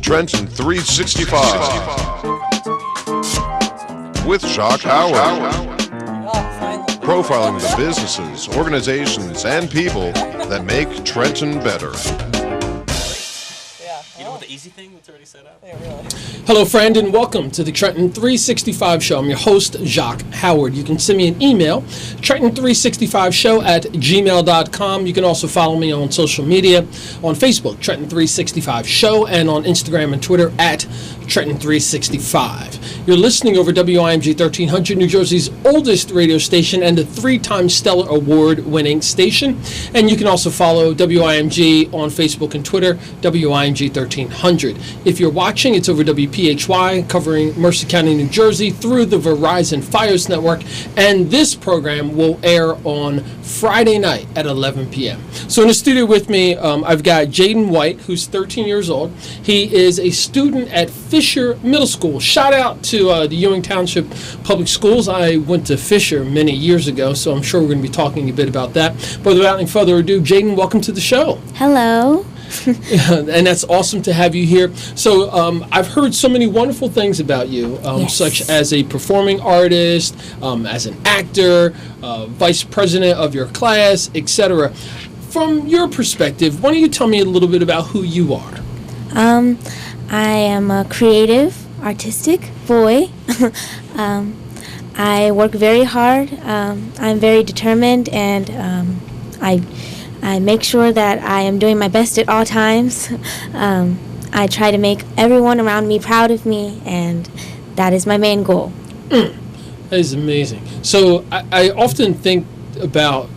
Trenton 365 with Jacques Howard. Profiling the businesses, organizations, and people that make Trenton better. You know what the easy thing that's already set up? Yeah, really. Hello, friend, and welcome to the Trenton 365 Show. I'm your host, Jacques Howard. You can send me an email, trenton365show@gmail.com. You can also follow me on social media, on Facebook, Trenton 365 Show, and on Instagram and Twitter at Trenton 365. You're listening over WIMG 1300, New Jersey's oldest radio station and a 3-time Stellar Award-winning station. And you can also follow WIMG on Facebook and Twitter, WIMG 1300. If you're watching, it's over WPHY, covering Mercer County, New Jersey, through the Verizon Fios network. And this program will air on Friday night at 11 p.m. So in the studio with me, I've got Jayden White, who's 13 years old. He is a student at Fisher Middle School. Shout out to the Ewing Township Public Schools. I went to Fisher many years ago, so I'm sure we're going to be talking a bit about that. But without any further ado, Jayden, welcome to the show. Hello. And that's awesome to have you here. So I've heard so many wonderful things about you, Yes. such as a performing artist, as an actor, vice president of your class, etc. From your perspective, why don't you tell me a little bit about who you are? I am a creative, artistic boy. I work very hard. I'm very determined, and I make sure that I am doing my best at all times. I try to make everyone around me proud of me, and that is my main goal. That is amazing. So I often think about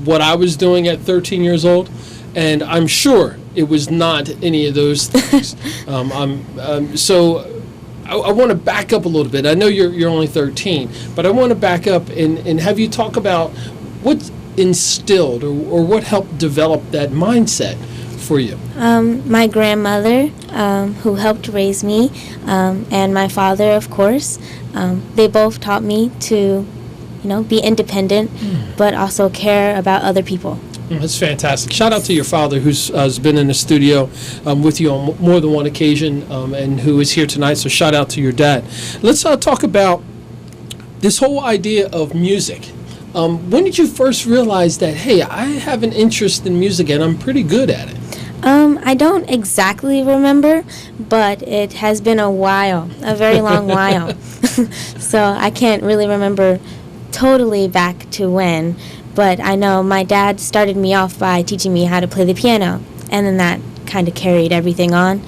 what I was doing at 13 years old, and I'm sure it was not any of those things. So I want to back up a little bit. I know you're only 13, but I want to back up and have you talk about what instilled or what helped develop that mindset for you. My grandmother, who helped raise me, and my father, of course, they both taught me to, be independent, but also care about other people. That's fantastic. Shout out to your father, who's been in the studio with you on more than one occasion, and who is here tonight. So shout out to your dad. Let's talk about this whole idea of music. When did you first realize that, hey, I have an interest in music and I'm pretty good at it? I don't exactly remember, but it has been a while, a very long while. So I can't really remember totally back to when, but I know my dad started me off by teaching me how to play the piano, and then that kind of carried everything on,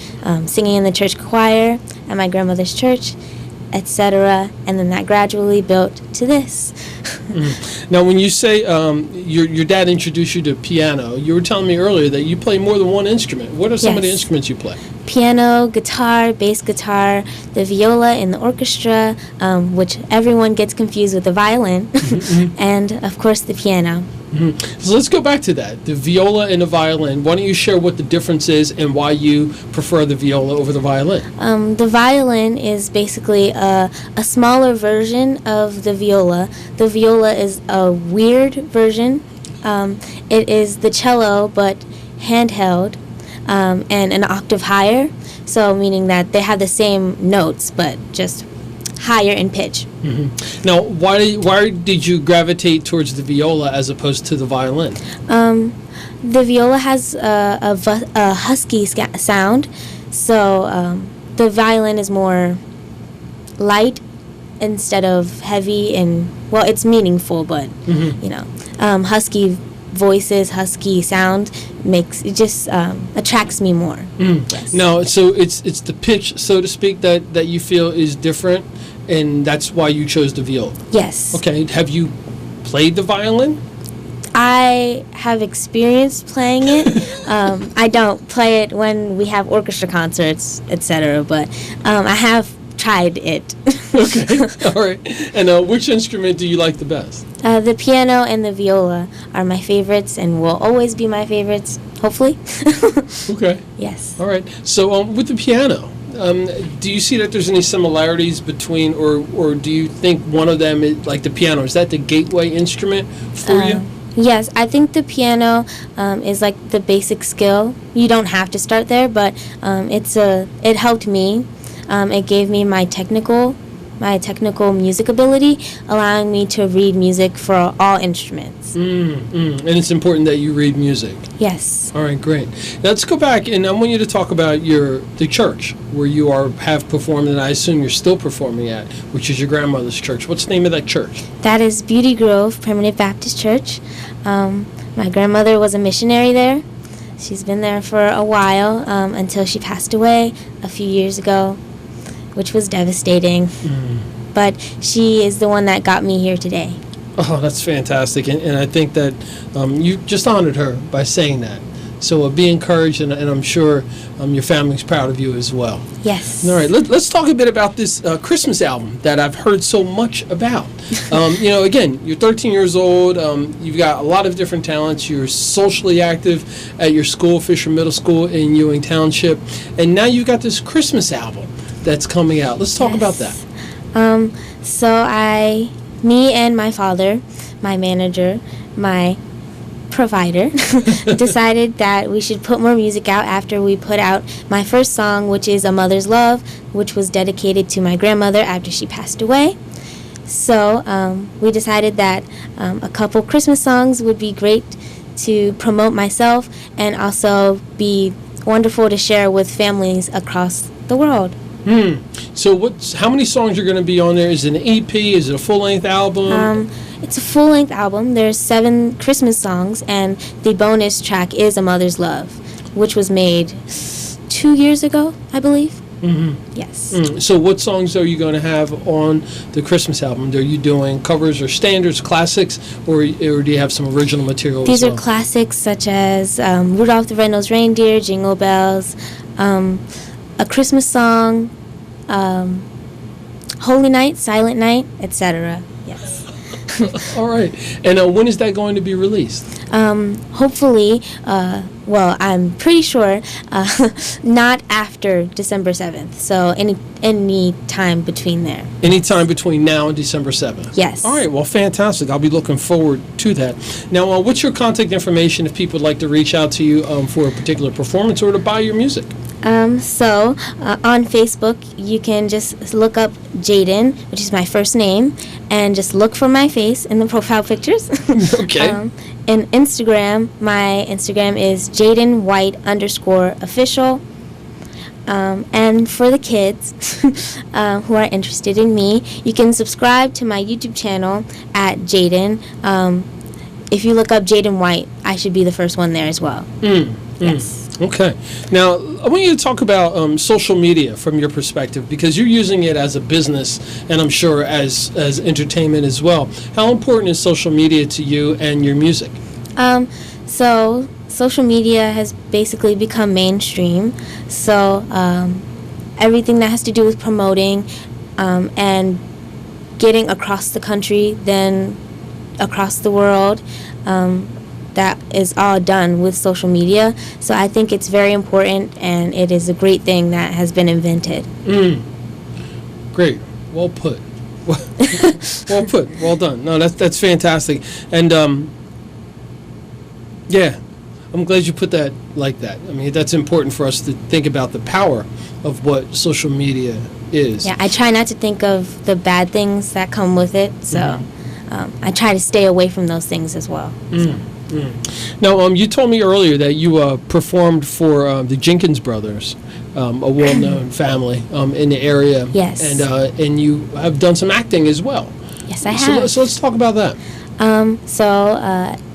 singing in the church choir at my grandmother's church, etc., and then that gradually built to this. Now, when you say your dad introduced you to piano, you were telling me earlier that you play more than one instrument. What are some of the instruments you play? Piano, guitar, bass guitar, the viola in the orchestra, which everyone gets confused with the violin, and, of course, the piano. So let's go back to that, the viola and the violin. Why don't you share what the difference is and why you prefer the viola over the violin? The violin is basically a smaller version of the viola. The viola is a weird version. It is the cello, but handheld, and an octave higher, so meaning that they have the same notes, but just higher in pitch. Now, why did you gravitate towards the viola as opposed to the violin? The viola has a husky sound, so the violin is more light instead of heavy, and, well, it's meaningful, but, husky voices, husky sound attracts me more. Yes. Now, so it's the pitch, so to speak, that you feel is different, and that's why you chose the viola. Yes. Okay. Have you played the violin? I have experience playing it. I don't play it when we have orchestra concerts, etc., but I have tried it. Okay. All right. And which instrument do you like the best? The piano and the viola are my favorites and will always be my favorites, hopefully. Okay. Yes. All right. So with the piano, do you see that there's any similarities between, or do you think one of them is, like the piano, is that the gateway instrument for you? Yes, I think the piano is like the basic skill. You don't have to start there, but it helped me. It gave me my technical music ability, allowing me to read music for all instruments. And it's important that you read music. Yes. All right, great. Now let's go back, and I want you to talk about the church where you have performed, and I assume you're still performing at, which is your grandmother's church. What's the name of that church? That is Beauty Grove Primitive Baptist Church. My grandmother was a missionary there. She's been there for a while until she passed away a few years ago, which was devastating. But she is the one that got me here today. Oh, that's fantastic. And I think that you just honored her by saying that. So be encouraged, and I'm sure your family's proud of you as well. Yes. All right, let's talk a bit about this Christmas album that I've heard so much about. Again, you're 13 years old. You've got a lot of different talents. You're socially active at your school, Fisher Middle School in Ewing Township. And now you've got this Christmas album that's coming out. Let's talk about that. Me and my father, my manager, my provider, decided that we should put more music out after we put out my first song, which is A Mother's Love, which was dedicated to my grandmother after she passed away. So we decided that a couple Christmas songs would be great to promote myself and also be wonderful to share with families across the world. So how many songs are going to be on there? Is it an EP? Is it a full-length album? It's a full-length album. There's 7 Christmas songs, and the bonus track is A Mother's Love, which was made 2 years ago, I believe. Yes. So what songs are you going to have on the Christmas album? Are you doing covers or standards, classics, or do you have some original material These as well? are classics such as Rudolph the Red-Nosed Reindeer, Jingle Bells, A Christmas Song, Holy Night, Silent Night, etc. Yes. All right. And when is that going to be released? Hopefully, I'm pretty sure not after December 7th. So any time between there. Any time between now and December 7th? Yes. All right. Well, fantastic. I'll be looking forward to that. Now, what's your contact information if people would like to reach out to you for a particular performance or to buy your music? On Facebook, you can just look up Jayden, which is my first name, and just look for my face in the profile pictures. Okay. And Instagram, my Instagram is JaydenWhite_official. And for the kids who are interested in me, you can subscribe to my YouTube channel at Jayden. If you look up Jayden White, I should be the first one there as well. Yes. Okay. Now, I want you to talk about social media from your perspective, because you're using it as a business, and I'm sure as entertainment as well. How important is social media to you and your music? So social media has basically become mainstream. So everything that has to do with promoting and getting across the country, then across the world, that is all done with social media. So I think it's very important, and it is a great thing that has been invented. Great. Well put. Well put. Well done. No, that's fantastic. And I'm glad you put that like that. I mean, that's important for us to think about the power of what social media is. Yeah, I try not to think of the bad things that come with it. So I try to stay away from those things as well. Now, you told me earlier that you performed for the Jenkins brothers, a well-known family in the area. Yes. And you have done some acting as well. Yes, I have. So let's talk about that.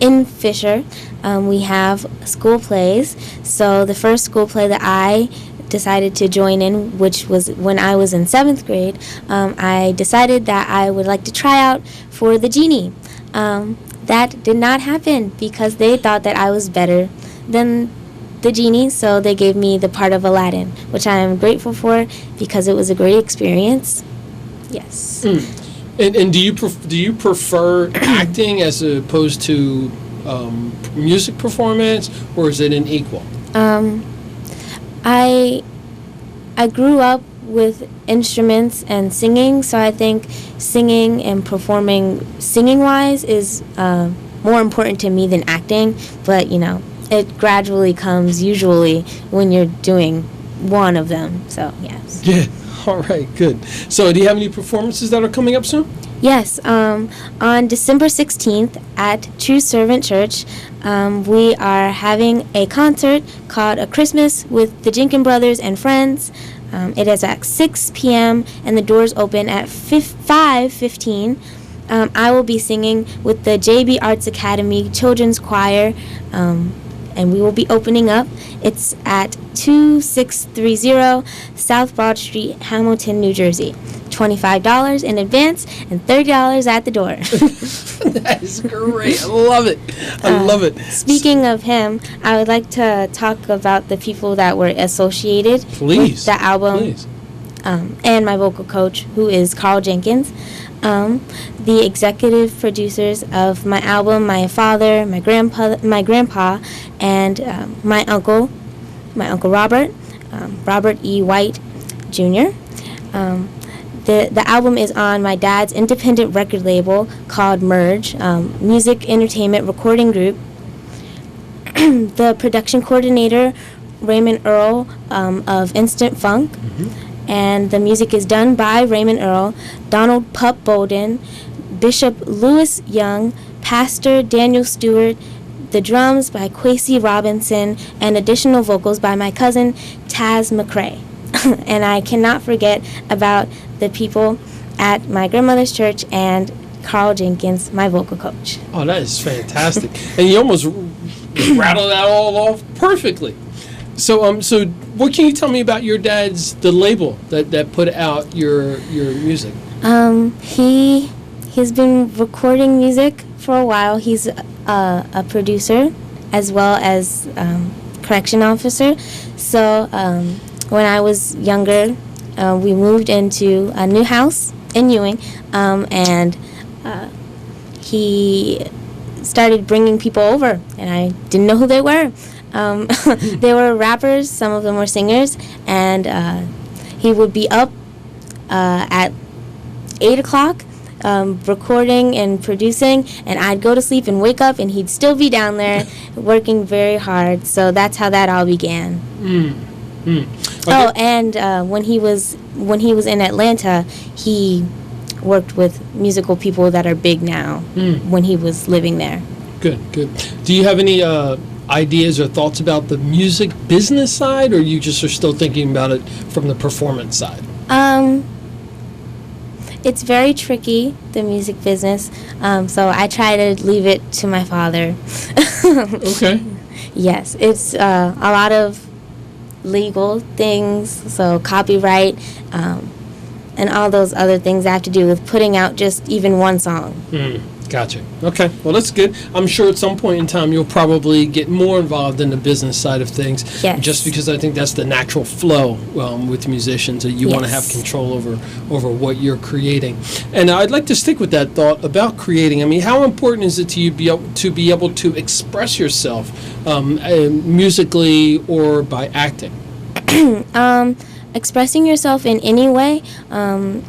In Fisher, we have school plays. So the first school play that I decided to join in, which was when I was in 7th grade, I decided that I would like to try out for the Genie. That did not happen because they thought that I was better than the Genie, so they gave me the part of Aladdin, which I am grateful for because it was a great experience. Yes. And do you prefer acting as opposed to music performance, or is it an equal? I grew up with instruments and singing, so I think singing and performing singing-wise is more important to me than acting, but it gradually comes usually when you're doing one of them. So yes. Yeah. All right. Good. So, do you have any performances that are coming up soon? Yes, on December 16th at True Servant Church, we are having a concert called A Christmas with the Jenkins Brothers and Friends. It is at 6 p.m. and the doors open at 5:15. I will be singing with the JB Arts Academy Children's Choir, and we will be opening up. It's at 2630 South Broad Street, Hamilton, New Jersey. $25 in advance and $30 at the door. That is great. I love it. I love it. Speaking of him, I would like to talk about the people that were associated with the album. Please. And my vocal coach, who is Carl Jenkins. The executive producers of my album, my father, my grandpa, and my uncle Robert, Robert E. White Jr. The album is on my dad's independent record label called Merge, Music Entertainment Recording Group. The production coordinator, Raymond Earl of Instant Funk. Mm-hmm. And the music is done by Raymond Earl, Donald Pup Bolden, Bishop Lewis Young, Pastor Daniel Stewart, the drums by Quasi Robinson, and additional vocals by my cousin Taz McCrae. And I cannot forget about the people at my grandmother's church and Carl Jenkins, my vocal coach. Oh, that is fantastic. And you almost rattled that all off perfectly. So what can you tell me about your dad's, the label that put out your music? He's been recording music for a while. He's a producer as well as correction officer. So when I was younger, we moved into a new house in Ewing, and he started bringing people over, and I didn't know who they were. They were rappers, some of them were singers, and he would be up at 8 o'clock recording and producing, and I'd go to sleep and wake up, and he'd still be down there working very hard. So that's how that all began. Okay. Oh, and when he was in Atlanta, he worked with musical people that are big now when he was living there. Good. Do you have any ideas or thoughts about the music business side, or you just are still thinking about it from the performance side? It's very tricky, the music business, so I try to leave it to my father. Okay. Yes, it's a lot of legal things, so copyright, and all those other things that have to do with putting out just even one song. Gotcha. Okay. Well, that's good. I'm sure at some point in time you'll probably get more involved in the business side of things. Yes. Just because I think that's the natural flow with musicians. You want to have control over what you're creating. And I'd like to stick with that thought about creating. I mean, how important is it to you to be able to express yourself musically or by acting? Expressing yourself in any way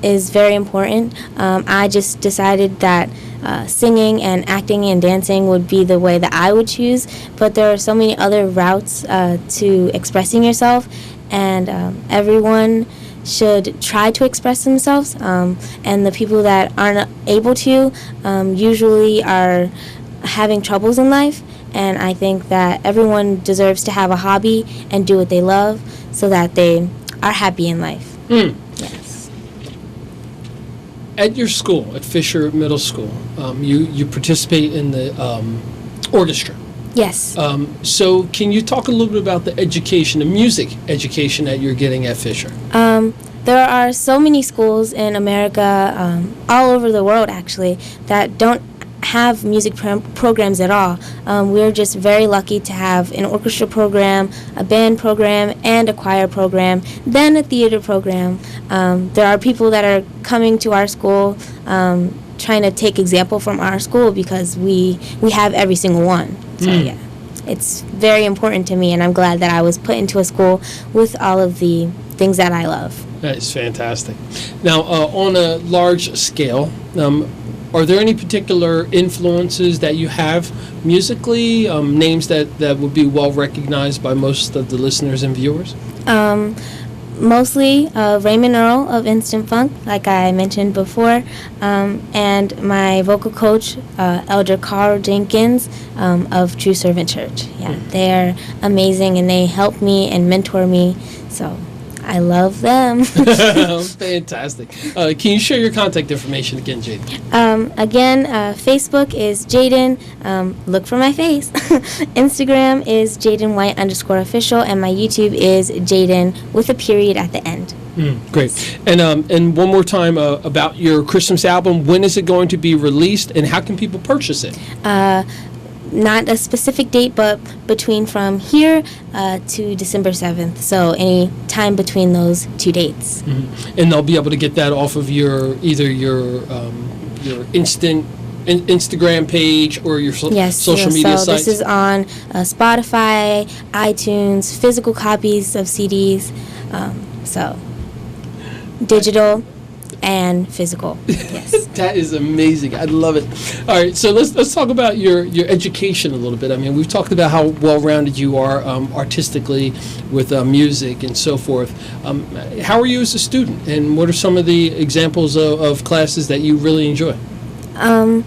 is very important. I just decided that singing and acting and dancing would be the way that I would choose, but there are so many other routes to expressing yourself, and everyone should try to express themselves, and the people that aren't able to usually are having troubles in life, and I think that everyone deserves to have a hobby and do what they love so that they are happy in life. Yes. At your school, at Fisher Middle School, you participate in the orchestra. Yes. So can you talk a little bit about the education, the music education that you're getting at Fisher? There are so many schools in America, all over the world actually, that don't have music programs at all. We're just very lucky to have an orchestra program, a band program, and a choir program, then a theater program. There are people that are coming to our school trying to take example from our school because we have every single one. So yeah, it's very important to me, and I'm glad that I was put into a school with all of the things that I love. That is fantastic. Now, on a large scale, Are there any particular influences that you have musically, names that would be well recognized by most of the listeners and viewers? Mostly Raymond Earl of Instant Funk, like I mentioned before, and my vocal coach, Elder Carl Jenkins of True Servant Church. Yeah, they're amazing, and they help me and mentor me, so I love them. Fantastic. Can you share your contact information again, Jayden? Again, Facebook is Jayden. Look for my face. Instagram is Jayden White _official, and my YouTube is Jayden with a period at the end. Great. And one more time about your Christmas album. When is it going to be released, and how can people purchase it? Not a specific date, but between from here to December 7th. So any time between those two dates. And they'll be able to get that off of your Instagram page or your social media so sites? This is on Spotify, iTunes, physical copies of CDs. So digital and physical. Yes. That is amazing. I love it. All right, so let's talk about your education a little bit. I mean, we've talked about how well-rounded you are artistically with music and so forth. How are you as a student, and what are some of the examples of classes that you really enjoy? In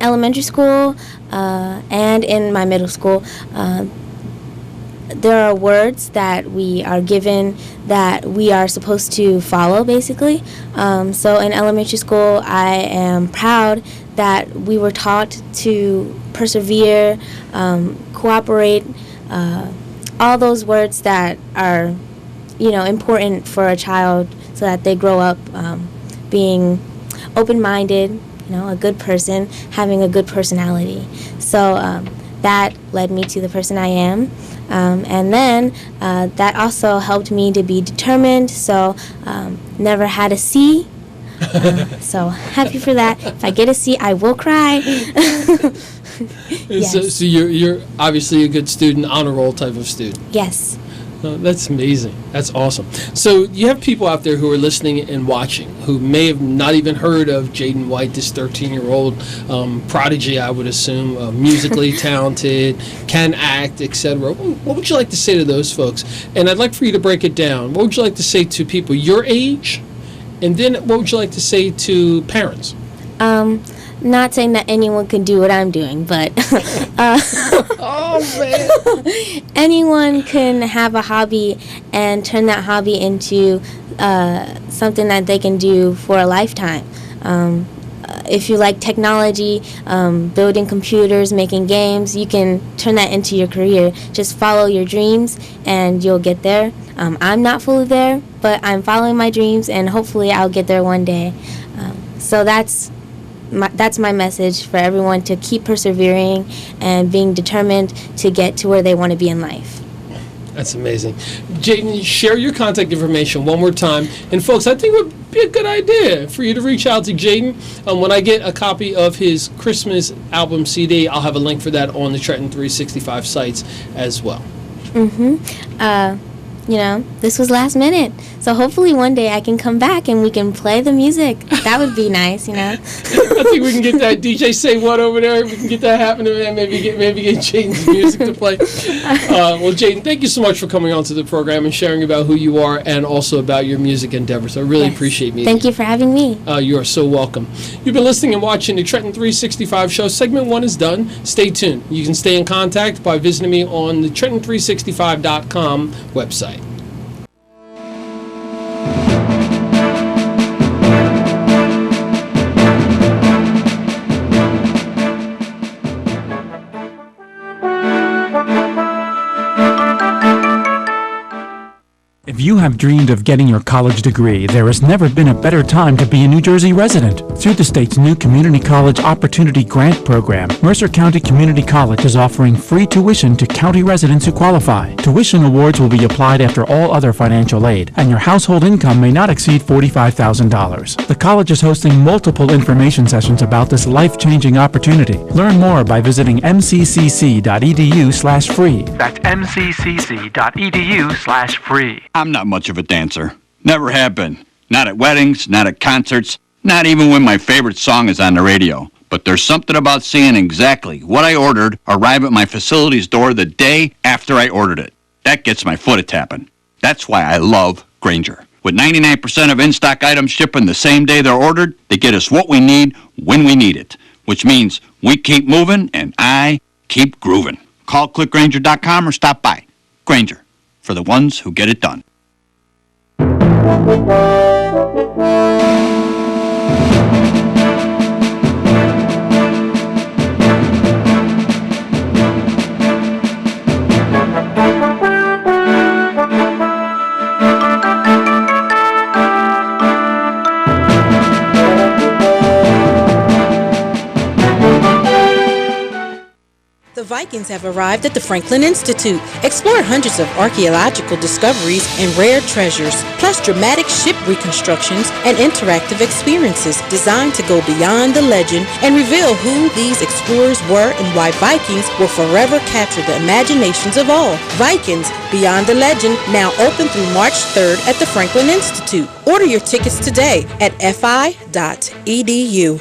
elementary school and in my middle school, there are words that we are given that we are supposed to follow, basically. So in elementary school, I am proud that we were taught to persevere, cooperate, all those words that are, important for a child so that they grow up being open-minded, a good person, having a good personality. So that led me to the person I am. And then that also helped me to be determined, so never had a C. So happy for that. If I get a C, I will cry. Yes. So you're obviously a good student, honor roll type of student. Yes. That's amazing. That's awesome. So you have people out there who are listening and watching who may have not even heard of Jayden White, this 13-year-old prodigy, I would assume, musically talented, can act, etc. What would you like to say to those folks? And I'd like for you to break it down. What would you like to say to people your age? And then what would you like to say to parents? Not saying that anyone can do what I'm doing, but oh man, anyone can have a hobby and turn that hobby into something that they can do for a lifetime. If you like technology, building computers, making games, you can turn that into your career. Just follow your dreams and you'll get there. I'm not fully there, but I'm following my dreams, and hopefully I'll get there one day. So that's my message for everyone, to keep persevering and being determined to get to where they want to be in life. That's amazing. Jayden, share your contact information one more time. And folks, I think it would be a good idea for you to reach out to Jayden. When I get a copy of his Christmas album CD, I'll have a link for that on the Trenton 365 sites as well. This was last minute. So hopefully one day I can come back and we can play the music. That would be nice, I think we can get that DJ Say What over there. We can get that happening, and maybe get Jayden's music to play. Well, Jayden, thank you so much for coming on to the program and sharing about who you are and also about your music endeavors. I really appreciate meeting you. Thank you for having me. You are so welcome. You've been listening and watching the Trenton 365 show. Segment 1 is done. Stay tuned. You can stay in contact by visiting me on the Trenton365.com website. If you have dreamed of getting your college degree, there has never been a better time to be a New Jersey resident. Through the state's new Community College Opportunity Grant Program, Mercer County Community College is offering free tuition to county residents who qualify. Tuition awards will be applied after all other financial aid, and your household income may not exceed $45,000. The college is hosting multiple information sessions about this life-changing opportunity. Learn more by visiting mccc.edu/free. That's mccc.edu/free. I'm not much of a dancer. Never have been. Not at weddings, not at concerts. Not even when my favorite song is on the radio. But there's something about seeing exactly what I ordered arrive at my facility's door the day after I ordered it. That gets my foot a-tapping. That's why I love Grainger. With 99% of in-stock items shipping the same day they're ordered, they get us what we need when we need it. Which means we keep moving and I keep grooving. Call clickgrainger.com or stop by. Grainger, for the ones who get it done. The Vikings have arrived at the Franklin Institute. Explore hundreds of archaeological discoveries and rare treasures, plus dramatic ship reconstructions and interactive experiences designed to go beyond the legend and reveal who these explorers were and why Vikings will forever capture the imaginations of all. Vikings, Beyond the Legend, now open through March 3rd at the Franklin Institute. Order your tickets today at fi.edu.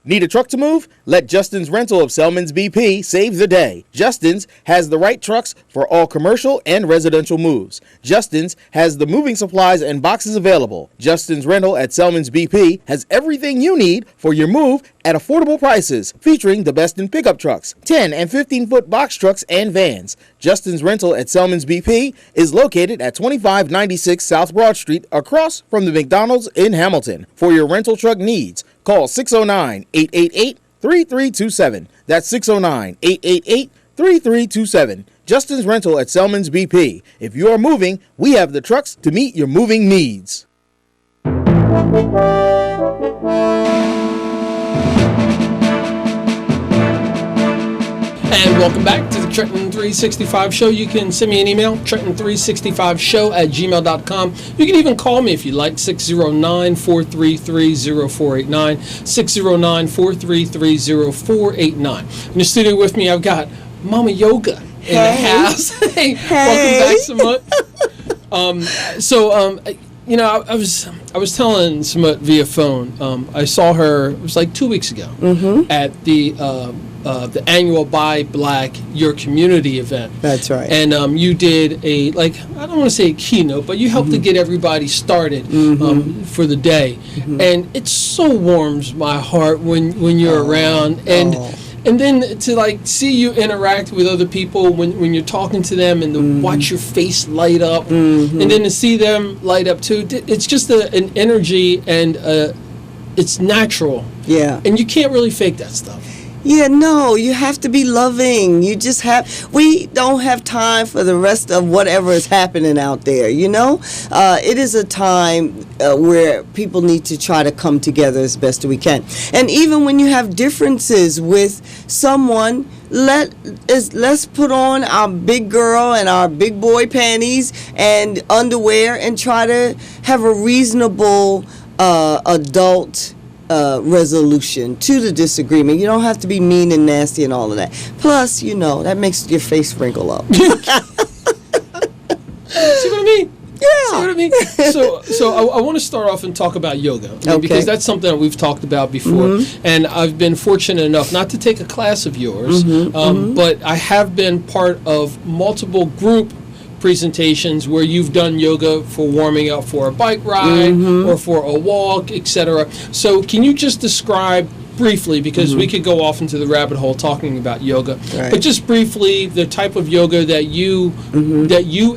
Need a truck to move? Let Justin's Rental of Selman's BP save the day. Justin's has the right trucks for all commercial and residential moves. Justin's has the moving supplies and boxes available. Justin's Rental at Selman's BP has everything you need for your move at affordable prices, featuring the best in pickup trucks, 10 and 15-foot box trucks, and vans. Justin's Rental at Selman's BP is located at 2596 South Broad Street, across from the McDonald's in Hamilton. For your rental truck needs, call 609-888-3327. That's 609-888-3327. Justin's Rental at Selman's BP. If you are moving, we have the trucks to meet your moving needs. And welcome back to the Trenton 365 Show. You can send me an email, trenton365show@gmail.com. You can even call me if you like, 609-433-0489, 609-433-0489. In the studio with me, I've got Mama Yoga in the house. Hey, welcome back, Samut. I was telling Samut via phone. I saw her. It was like 2 weeks ago at the annual Buy Black Your Community event. That's right. And you did I don't want to say a keynote, but you helped to get everybody started for the day. And it so warms my heart when you're around. And then to see you interact with other people when you're talking to them, and to watch your face light up, and then to see them light up too. It's just an energy, and it's natural. Yeah. And you can't really fake that stuff. Yeah, no, you have to be loving. We don't have time for the rest of whatever is happening out there, It is a time where people need to try to come together as best we can. And even when you have differences with someone, let's put on our big girl and our big boy panties and underwear and try to have a reasonable adult resolution to the disagreement. You don't have to be mean and nasty and all of that. Plus, that makes your face wrinkle up. See what I mean? Yeah. See what I mean? So I want to start off and talk about yoga, because that's something that we've talked about before. And I've been fortunate enough not to take a class of yours, but I have been part of multiple group presentations where you've done yoga for warming up for a bike ride or for a walk, etc. So can you just describe briefly, because we could go off into the rabbit hole talking about yoga, but just briefly the type of yoga that you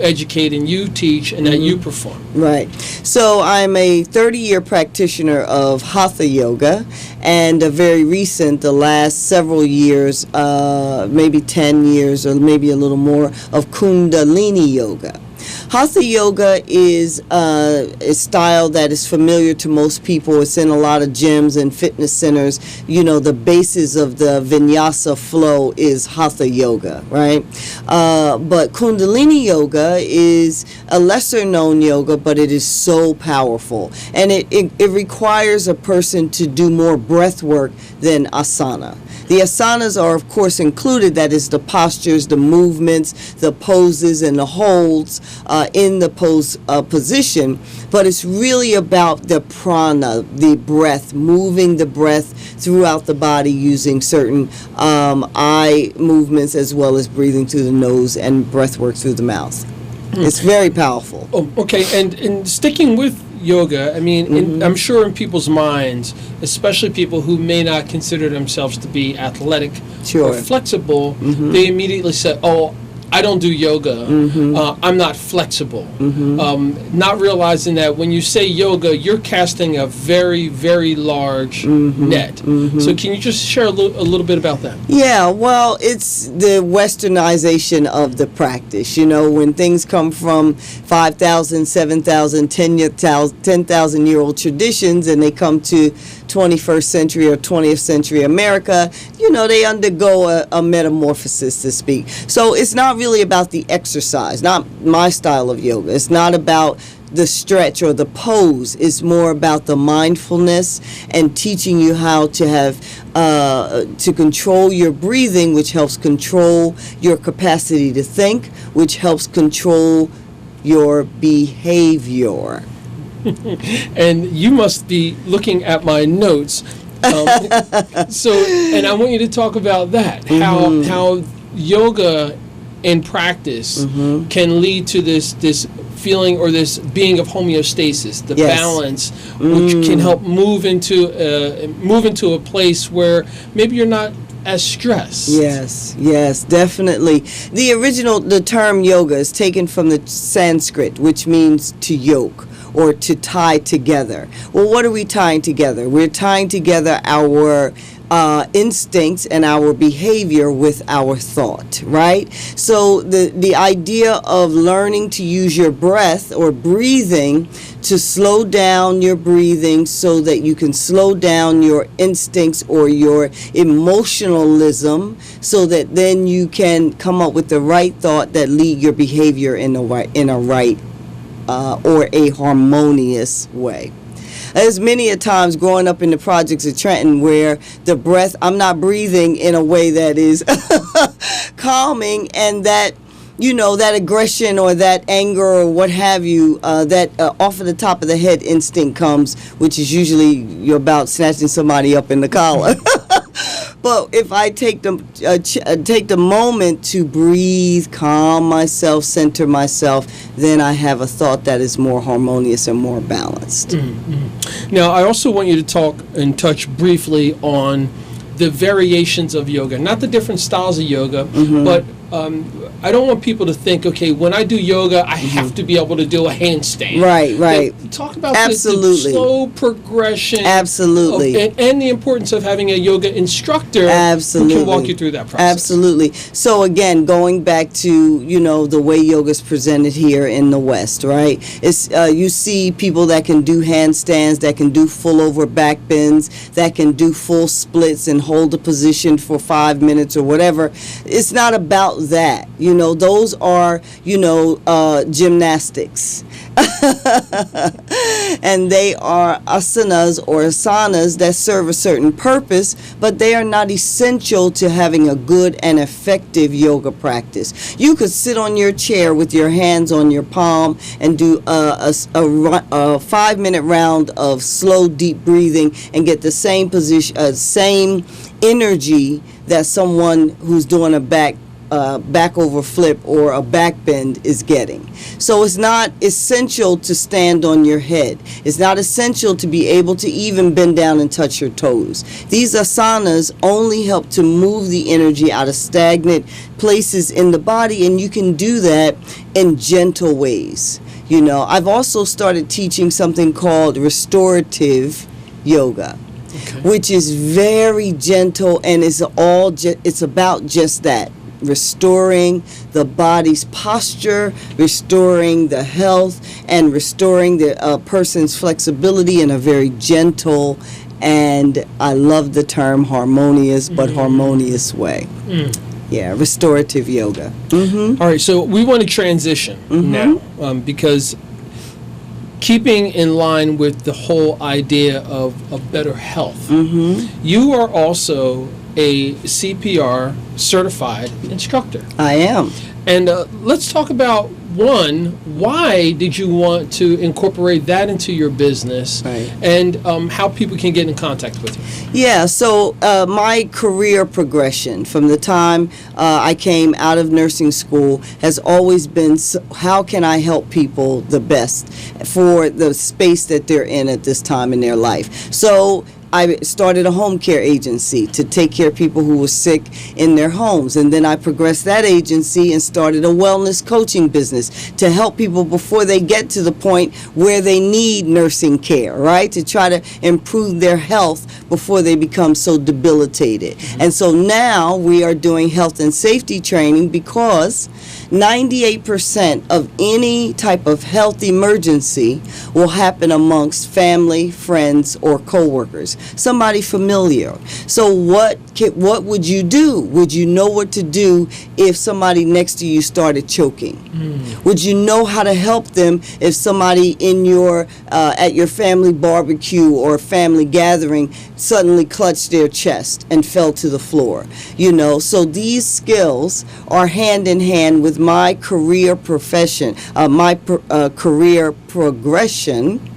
educate and you teach and that you perform. Right. So I'm a 30-year practitioner of Hatha yoga, and a very recent, the last several years, maybe 10 years or maybe a little more, of Kundalini yoga. Hatha yoga is a style that is familiar to most people. It's in a lot of gyms and fitness centers. The basis of the vinyasa flow is Hatha yoga, right? But Kundalini yoga is a lesser known yoga, but it is so powerful. And it requires a person to do more breath work than asana. The asanas are, of course, included. That is the postures, the movements, the poses, and the holds in the pose position, but it's really about the prana, the breath, moving the breath throughout the body using certain eye movements as well as breathing through the nose and breath work through the mouth. It's very powerful. Oh, okay. And sticking with yoga, I mean, I'm sure in people's minds, especially people who may not consider themselves to be athletic or flexible, they immediately say, oh, I don't do yoga. I'm not flexible. Not realizing that when you say yoga, you're casting a very, very large net. So can you just share a little bit about that? Yeah, well, it's the westernization of the practice. You know, when things come from 5,000, 7,000, 10,000-year-old traditions and they come to 21st century or 20th century America, you know, they undergo a metamorphosis, to speak. So it's not really about the exercise, not my style of yoga. It's not about the stretch or the pose. It's more about the mindfulness and teaching you how to have to control your breathing, which helps control your capacity to think, which helps control your behavior. And you must be looking at my notes. And I want you to talk about that, how yoga in practice can lead to this feeling or this being of homeostasis, the balance, which can help move into a place where maybe you're not as stressed. Yes, definitely. The term yoga is taken from the Sanskrit, which means to yoke or to tie together. Well, what are we tying together? We're tying together our instincts and our behavior with our thought, right? So the idea of learning to use your breath or breathing to slow down your breathing so that you can slow down your instincts or your emotionalism so that then you can come up with the right thought that lead your behavior in a right or a harmonious way. There's many a times growing up in the projects of Trenton where the breath, I'm not breathing in a way that is calming, and that, you know, that aggression or that anger or what have you, that off of the top of the head instinct comes, which is usually you're about snatching somebody up in the collar. But if I take the moment to breathe, calm myself, center myself, then I have a thought that is more harmonious and more balanced. Now, I also want you to talk and touch briefly on the variations of yoga, not the different styles of yoga, but I don't want people to think, okay, when I do yoga, I have to be able to do a handstand. Right. Talk about the slow progression. Absolutely. And the importance of having a yoga instructor who can walk you through that process. Absolutely. So again, going back to, you know, the way yoga is presented here in the West, right? It's you see people that can do handstands, that can do full over back bends, that can do full splits and hold a position for 5 minutes or whatever. It's not about that. You know, those are, you know, gymnastics. And they are asanas or asanas that serve a certain purpose, but they are not essential to having a good and effective yoga practice. You could sit on your chair with your hands on your palm and do a 5-minute round of slow, deep breathing and get the same position, same energy that someone who's doing a back over flip or a back bend is getting. So it's not essential to stand on your head. It's not essential to be able to even bend down and touch your toes. These asanas only help to move the energy out of stagnant places in the body, and you can do that in gentle ways. You know, I've also started teaching something called restorative yoga. Which is very gentle, and it's about just that. Restoring the body's posture, restoring the health, and restoring the person's flexibility in a very gentle and, I love the term harmonious, but harmonious way. Yeah, restorative yoga. All right, so we want to transition now because keeping in line with the whole idea of better health, you are also a CPR certified instructor. I am. And let's talk about why did you want to incorporate that into your business, Right. and how people can get in contact with you? Yeah, so my career progression from the time I came out of nursing school has always been how can I help people the best for the space that they're in at this time in their life. So I started a home care agency to take care of people who were sick in their homes. And then I progressed that agency and started a wellness coaching business to help people before they get to the point where they need nursing care, right? To try to improve their health before they become so debilitated. And so now we are doing health and safety training because 98% of any type of health emergency will happen amongst family, friends, or coworkers. Somebody familiar. So what would you do? Would you know what to do if somebody next to you started choking? Would you know how to help them if somebody in your at your family barbecue or family gathering suddenly clutched their chest and fell to the floor? You know, so these skills are hand in hand with my career profession, career progression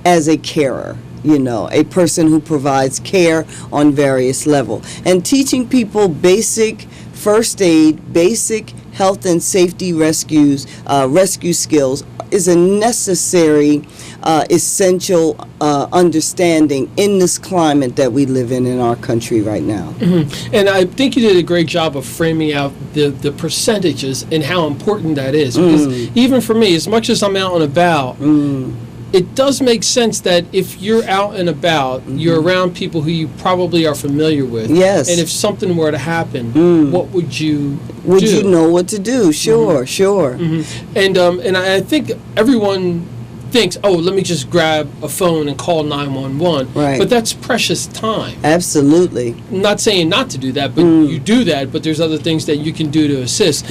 as a carer. You know, a person who provides care on various levels. And teaching people basic first aid, basic health and safety rescue skills is a necessary, essential understanding in this climate that we live in our country right now. Mm-hmm. And I think you did a great job of framing out the percentages and how important that is. Because even for me, as much as I'm out and about, it does make sense that if you're out and about, you're around people who you probably are familiar with. Yes. And if something were to happen, what would you Would do? you know what to do? Sure, sure. And I think everyone thinks, oh, let me just grab a phone and call 911. Right. But that's precious time. Absolutely. I'm not saying not to do that, but you do that, but there's other things that you can do to assist.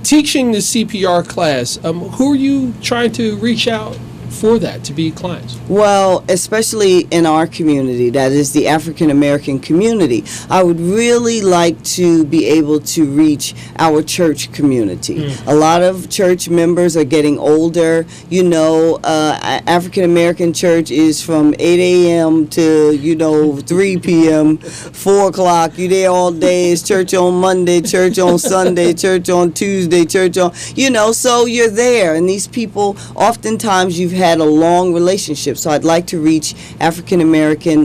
Teaching the CPR class, who are you trying to reach out for that to be clients? Well, especially in our community, that is the African American community, I would really like to be able to reach our church community. A lot of church members are getting older. You know, African American church is from 8 a.m. to, 3 p.m., 4 o'clock. You there all day. It's church on Monday, church on Sunday, church on Tuesday, church on, so you're there. And these people, oftentimes you've had a long relationship. So I'd like to reach African American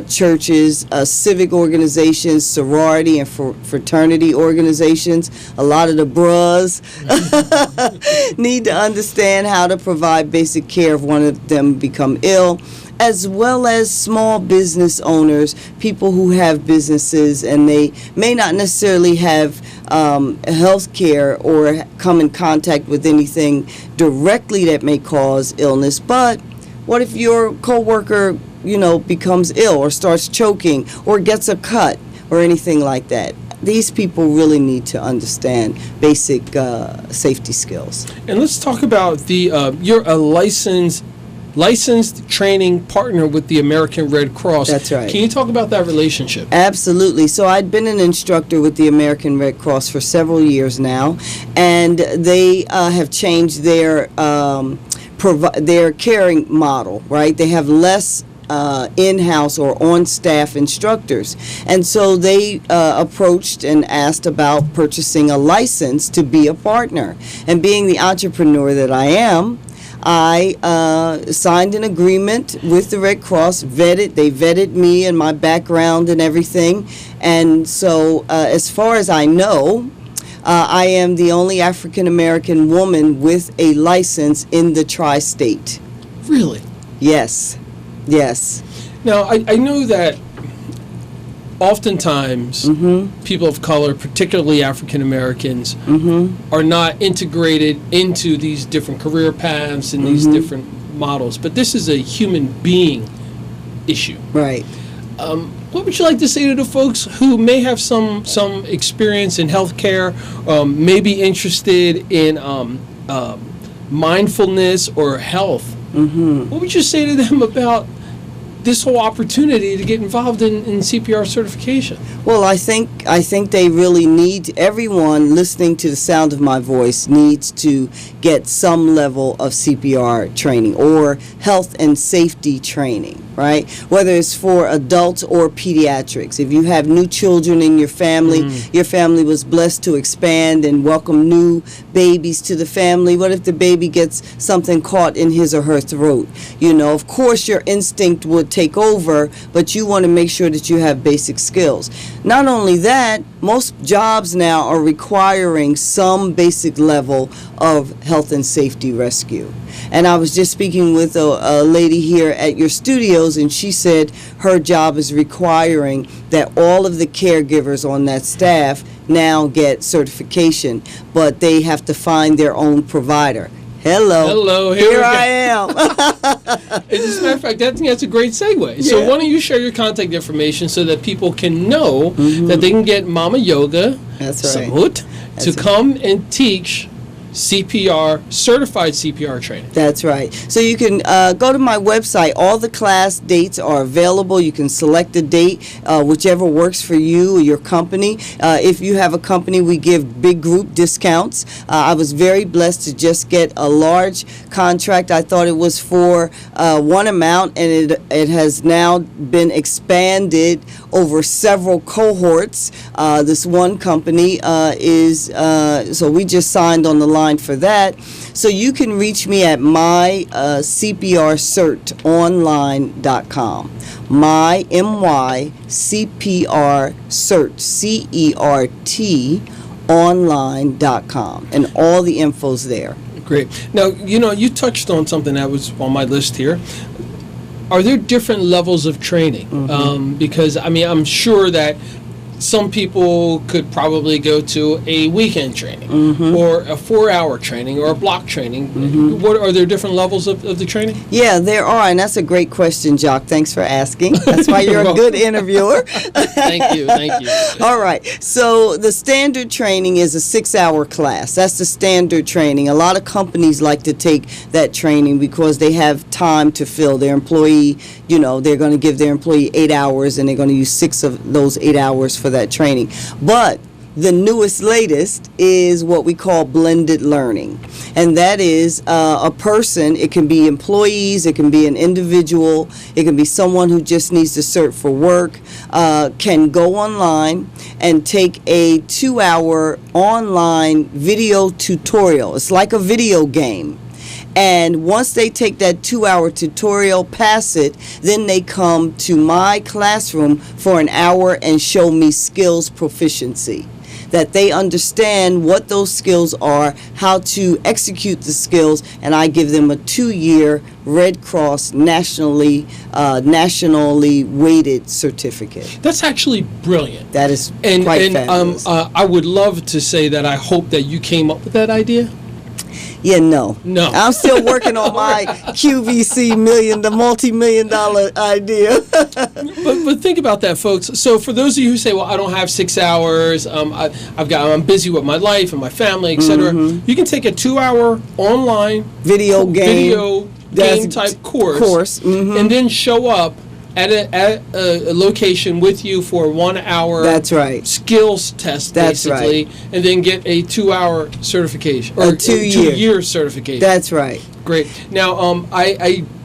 churches, civic organizations, sorority and fraternity organizations. A lot of the bras need to understand how to provide basic care if one of them become ill, as well as small business owners, people who have businesses and they may not necessarily have health care or come in contact with anything directly that may cause illness. But what if your coworker, becomes ill or starts choking or gets a cut or anything like that? These people really need to understand basic safety skills. And let's talk about you're a licensed training partner with the American Red Cross. That's right. Can you talk about that relationship? Absolutely. So I'd been an instructor with the American Red Cross for several years now, and they have changed their caring model, right? They have less in-house or on-staff instructors. And so they approached and asked about purchasing a license to be a partner. And being the entrepreneur that I am, I signed an agreement with the Red Cross, they vetted me and my background and everything. And so as far as I know, I am the only African American woman with a license in the tri-state. Really? Yes. Yes. Now, I know that oftentimes people of color, particularly African Americans, are not integrated into these different career paths and these different models. But this is a human being issue. Right. What would you like to say to the folks who may have some experience in healthcare, may be interested in mindfulness or health? What would you say to them about this whole opportunity to get involved in CPR certification? Well, I think they really need, everyone listening to the sound of my voice needs to get some level of CPR training or health and safety training, right? Whether it's for adults or pediatrics. If you have new children in your family was blessed to expand and welcome new babies to the family. What if the baby gets something caught in his or her throat? You know, of course your instinct would take over, but you want to make sure that you have basic skills. Not only that, most jobs now are requiring some basic level of health and safety rescue. And I was just speaking with a lady here at your studios, and she said her job is requiring that all of the caregivers on that staff now get certification, but they have to find their own provider. Hello, here I am. As a matter of fact, I think that's a great segue. So why don't you share your contact information so that people can know that they can get Mama Yoga Samut to come and teach CPR, certified CPR training. That's right. So you can go to my website. All the class dates are available. You can select a date, whichever works for you or your company. If you have a company, we give big group discounts. I was very blessed to just get a large contract. I thought it was for one amount, and it has now been expanded over several cohorts. This one company so we just signed on the line for that. So you can reach me at mycprcertonline.com. mycprcert online.com, and all the info's there. Great. Now, you touched on something that was on my list here. Are there different levels of training? Because, I'm sure that some people could probably go to a weekend training or a 4-hour training or a block training. What are there different levels of the training? Yeah, there are, and that's a great question, Jock. Thanks for asking. That's why you're a good interviewer. Thank you. All right. So the standard training is a 6-hour class. That's the standard training. A lot of companies like to take that training because they have time to fill. Their employee, they're going to give their employee 8 hours, and they're going to use 6 of those 8 hours for that training. But the latest is what we call blended learning, and that is a person. It can be employees, it can be an individual, it can be someone who just needs to cert for work, can go online and take a 2-hour online video tutorial. It's like a video game. And once they take that 2-hour tutorial, pass it, then they come to my classroom for an hour and show me skills proficiency. That they understand what those skills are, how to execute the skills, and I give them a 2-year Red Cross nationally weighted certificate. That's actually brilliant. That is quite fabulous. I would love to say that I hope that you came up with that idea. Yeah, no. I'm still working on my QVC multi-million-dollar idea. but think about that, folks. So for those of you who say, "Well, I don't have 6 hours. I'm busy with my life and my family, etc." You can take a 2-hour online video game type course, and then show up at a location with you for 1 hour. That's right. Skills test, basically, and then get a 2-hour certification or a 2-year certification. That's right. Great. Now,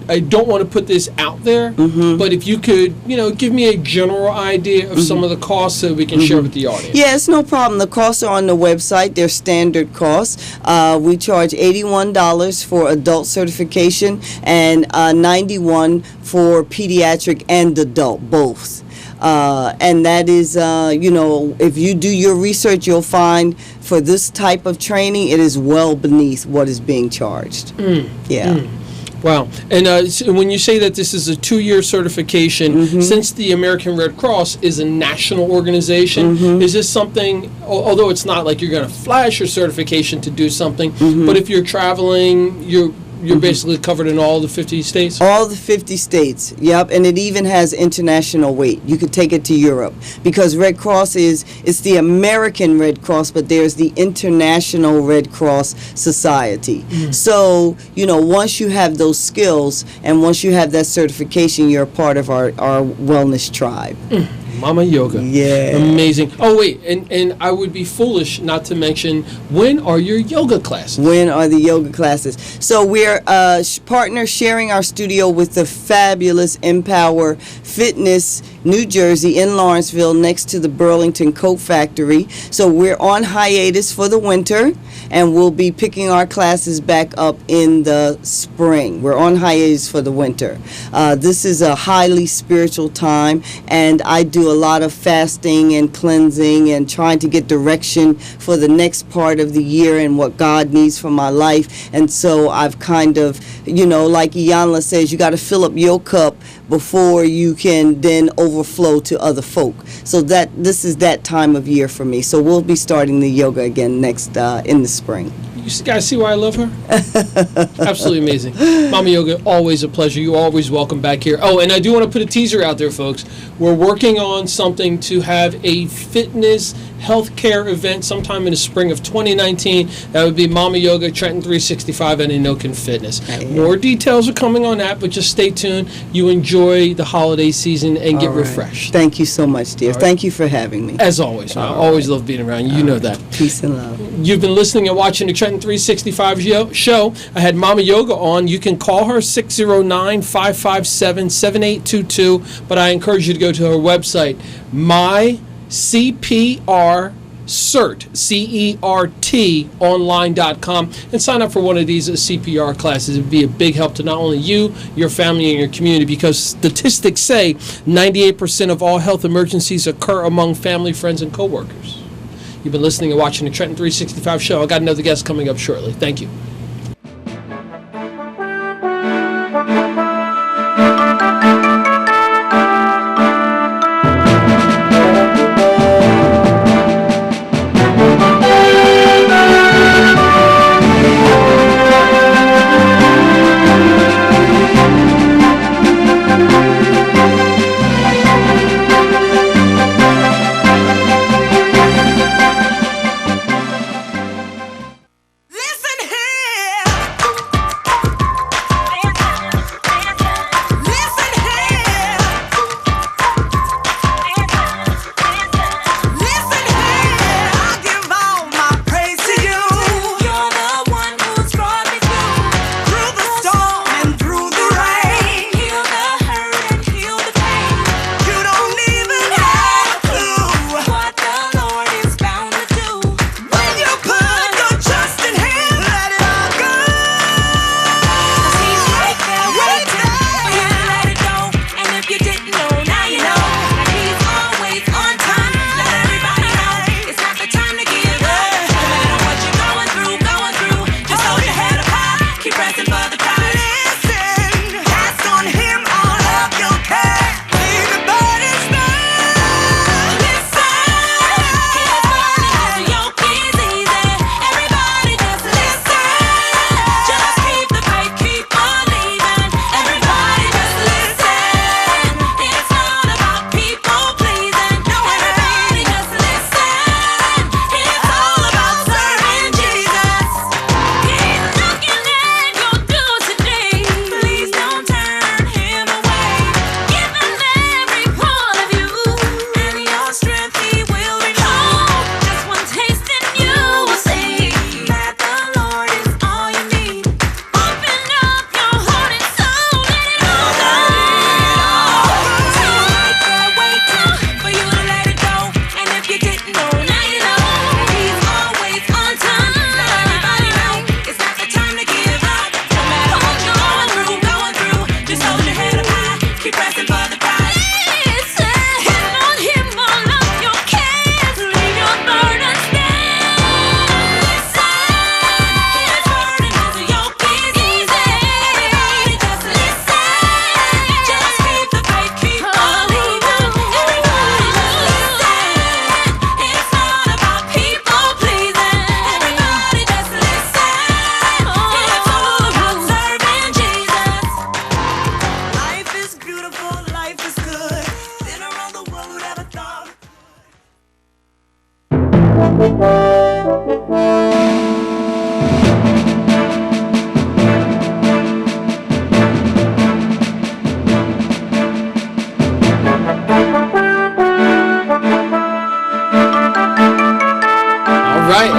I don't want to put this out there, but if you could, give me a general idea of some of the costs so we can share with the audience. Yeah, it's no problem. The costs are on the website. They're standard costs. We charge $81 for adult certification and $91 for pediatric and adult, both. And that is, if you do your research, you'll find for this type of training, it is well beneath what is being charged. Wow. And so when you say that this is a 2-year certification, since the American Red Cross is a national organization, is this something, although it's not like you're going to flash your certification to do something, but if you're traveling, you're basically covered in all the 50 states? All the 50 states, yep, and it even has international weight. You could take it to Europe because Red Cross it's the American Red Cross, but there's the International Red Cross Society. So, once you have those skills and once you have that certification, you're a part of our wellness tribe. Mama Yoga. Yeah. Amazing. Oh, wait, and I would be foolish not to mention, when are your yoga classes? When are the yoga classes? So we're partner sharing our studio with the fabulous Empower Fitness New Jersey in Lawrenceville next to the Burlington Coat Factory. So we're on hiatus for the winter and we'll be picking our classes back up in the spring. We're on hiatus for the winter. This is a highly spiritual time, and I do a lot of fasting and cleansing and trying to get direction for the next part of the year and what God needs for my life. And so I've kind of, like Iyanla says, you got to fill up your cup before you can then overflow to other folk. So this is that time of year for me. So we'll be starting the yoga again next in the spring. You guys see why I love her? Absolutely amazing. Mama Yoga, always a pleasure. You're always welcome back here. Oh, and I do want to put a teaser out there, folks. We're working on something to have a fitness healthcare event sometime in the spring of 2019. That would be Mama Yoga, Trenton 365, and Inokin Fitness. More details are coming on that, but just stay tuned. You enjoy the holiday season and get refreshed. Thank you so much, dear. Thank you for having me. As always, I always love being around you. You know that. Peace and love. You've been listening and watching the Trenton 365 show. I had Mama Yoga on. You can call her 609-557-7822, but I encourage you to go to her website, mycprcert, CERT online.com, and sign up for one of these CPR classes. It would be a big help to not only you, your family, and your community, because statistics say 98% of all health emergencies occur among family, friends, and coworkers. You've been listening and watching the Trenton 365 show. I got another guest coming up shortly. Thank you. Listen here.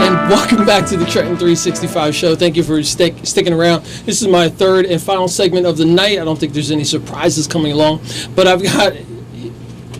And welcome back to the Trenton 365 show. Thank you for sticking around. This is my third and final segment of the night. I don't think there's any surprises coming along, but I've got...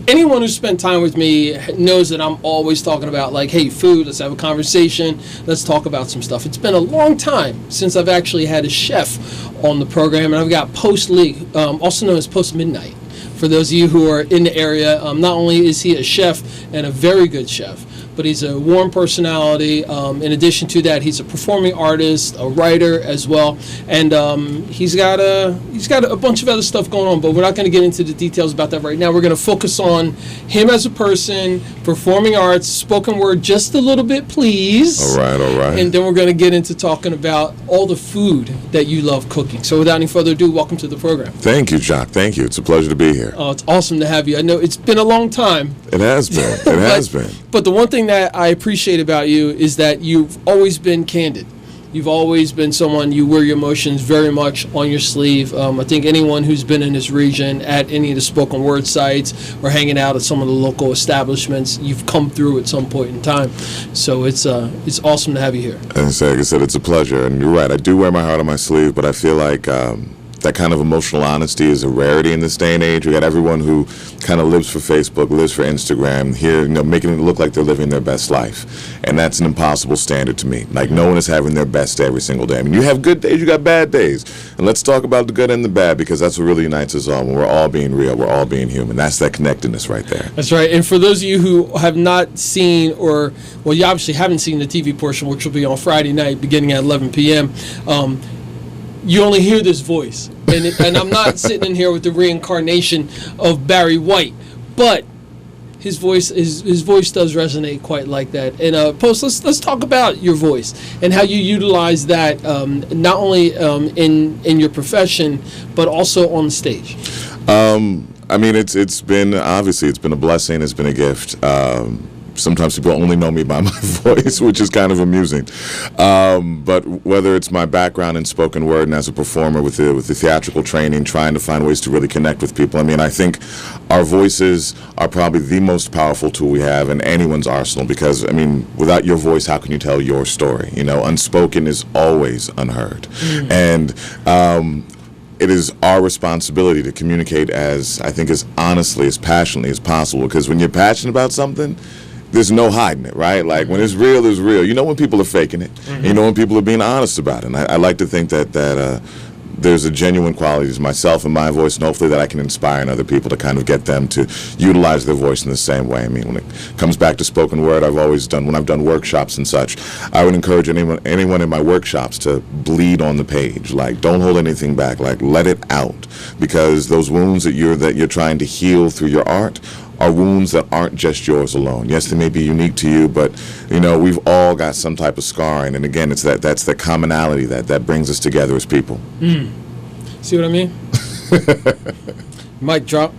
Anyone who spent time with me knows that I'm always talking about, like, hey, food, let's have a conversation, let's talk about some stuff. It's been a long time since I've actually had a chef on the program, and I've got Leake, also known as Post Midnight. For those of you who are in the area, not only is he a chef and a very good chef, but he's a warm personality. In addition to that, he's a performing artist, a writer as well, and he's got a bunch of other stuff going on. But we're not going to get into the details about that right now. We're going to focus on him as a person, performing arts, spoken word, just a little bit, please. All right. And then we're going to get into talking about all the food that you love cooking. So without any further ado, welcome to the program. Thank you, Jock. Thank you. It's a pleasure to be here. Oh, it's awesome to have you. I know it's been a long time. It has been. It has been. But the one thing that I appreciate about you is that you've always been candid. You've always been someone, you wear your emotions very much on your sleeve. I think anyone who's been in this region at any of the spoken word sites or hanging out at some of the local establishments, you've come through at some point in time. So it's awesome to have you here. And like I said, it's a pleasure. And you're right, I do wear my heart on my sleeve, but I feel like that kind of emotional honesty is a rarity in this day and age. We got everyone who kind of lives for Facebook, lives for Instagram, here, making it look like they're living their best life. And that's an impossible standard to me. Like, no one is having their best day every single day. I mean, you have good days, you got bad days. And let's talk about the good and the bad, because that's what really unites us all. When we're all being real, we're all being human. That's that connectedness right there. That's right. And for those of you who have not seen, or, well, you obviously haven't seen the TV portion, which will be on Friday night beginning at 11 p.m., you only hear this voice. And I'm not sitting in here with the reincarnation of Barry White, but his voice does resonate quite like that. And Post, let's talk about your voice and how you utilize that not only in your profession but also on the stage. I mean, it's been a blessing. It's been a gift. Sometimes people only know me by my voice, which is kind of amusing. But whether it's my background in spoken word and as a performer with the theatrical training, trying to find ways to really connect with people, I mean, I think our voices are probably the most powerful tool we have in anyone's arsenal, because, I mean, without your voice, how can you tell your story? Unspoken is always unheard. And it is our responsibility to communicate as honestly, as passionately as possible, because when you're passionate about something, there's no hiding it, right? Like, when it's real, it's real. You know when people are faking it. You know when people are being honest about it. And I like to think that there's a genuine quality to myself and my voice, and hopefully that I can inspire in other people to kind of get them to utilize their voice in the same way. I mean, when it comes back to spoken word, when I've done workshops and such, I would encourage anyone in my workshops to bleed on the page. Like, don't hold anything back. Like, let it out, because those wounds that you're trying to heal through your art are wounds that aren't just yours alone. Yes, they may be unique to you, but we've all got some type of scarring, and again, that's the commonality that brings us together as people. See what I mean? Mic drop.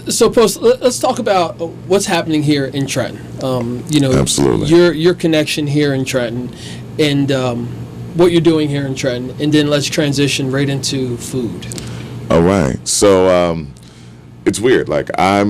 So, Post, let's talk about what's happening here in Trenton. Absolutely. Your connection here in Trenton, and what you're doing here in Trenton, and then let's transition right into food. All right. So, it's weird. Like, I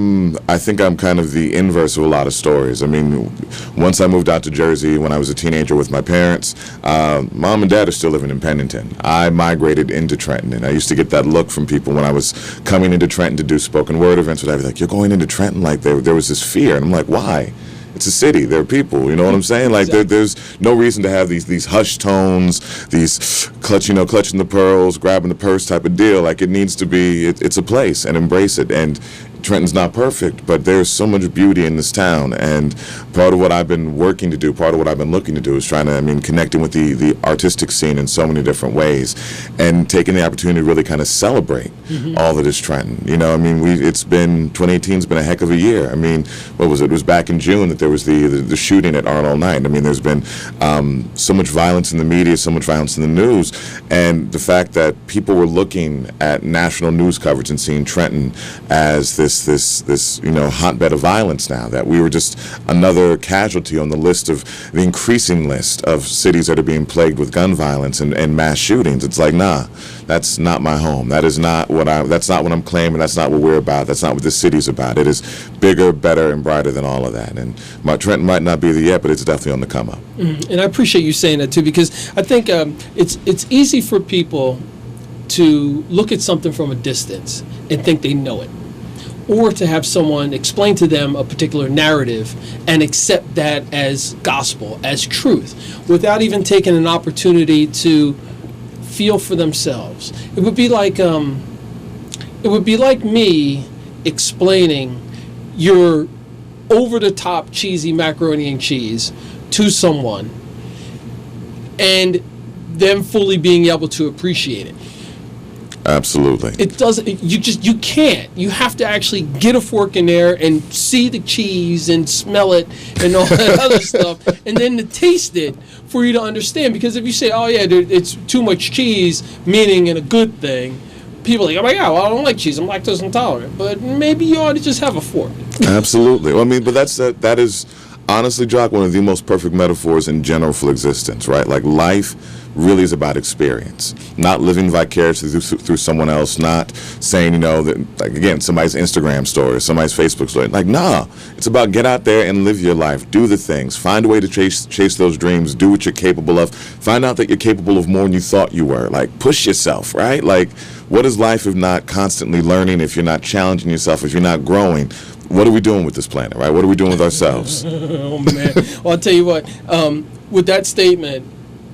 think I'm kind of the inverse of a lot of stories. I mean, once I moved out to Jersey when I was a teenager with my parents, mom and dad are still living in Pennington. I migrated into Trenton, and I used to get that look from people when I was coming into Trenton to do spoken word events. Whatever, like, you're going into Trenton? Like, there was this fear, and I'm like, why? It's a city. There are people. You know what I'm saying? Like, exactly. There's no reason to have these hushed tones, these clutching the pearls, grabbing the purse type of deal. Like, it needs to be. It's a place, and embrace it. And Trenton's not perfect, but there's so much beauty in this town. And part of what I've been working to do, part of what I've been looking to do, is connecting with the artistic scene in so many different ways, and taking the opportunity to really kind of celebrate all that is Trenton. It's been 2018's been a heck of a year. I mean, what was it? It was back in June that there was the shooting at Arnold Night. I mean, there's been so much violence in the media, so much violence in the news, and the fact that people were looking at national news coverage and seeing Trenton as this this hotbed of violence now, that we were just another casualty on the list of the increasing list of cities that are being plagued with gun violence and mass shootings. It's like, nah, that's not my home. That's not what I'm claiming. That's not what we're about. That's not what this city's about. It is bigger, better, and brighter than all of that. And Trenton might not be there yet, but it's definitely on the come up. And I appreciate you saying that too, because I think it's easy for people to look at something from a distance and think they know it, or to have someone explain to them a particular narrative and accept that as gospel, as truth, without even taking an opportunity to feel for themselves. It would be like me explaining your over-the-top cheesy macaroni and cheese to someone and them fully being able to appreciate it. Absolutely. It doesn't. You can't. You have to actually get a fork in there and see the cheese and smell it and all that other stuff, and then to taste it for you to understand. Because if you say, "Oh yeah, dude, it's too much cheese," meaning in a good thing, people are like, "Oh my God, well, I don't like cheese. I'm lactose intolerant." But maybe you ought to just have a fork. Absolutely. Well, I mean, but that is honestly, Jock, one of the most perfect metaphors in general for existence, right? Like, life really is about experience, not living vicariously through someone else, not saying, that, like, again, somebody's Instagram story or somebody's Facebook story. Like, nah, it's about get out there and live your life, do the things, find a way to chase those dreams, do what you're capable of, find out that you're capable of more than you thought you were. Like, push yourself, right? Like, what is life if not constantly learning, if you're not challenging yourself, if you're not growing? What are we doing with this planet, right? What are we doing with ourselves? Oh, man. Well, I'll tell you what, with that statement,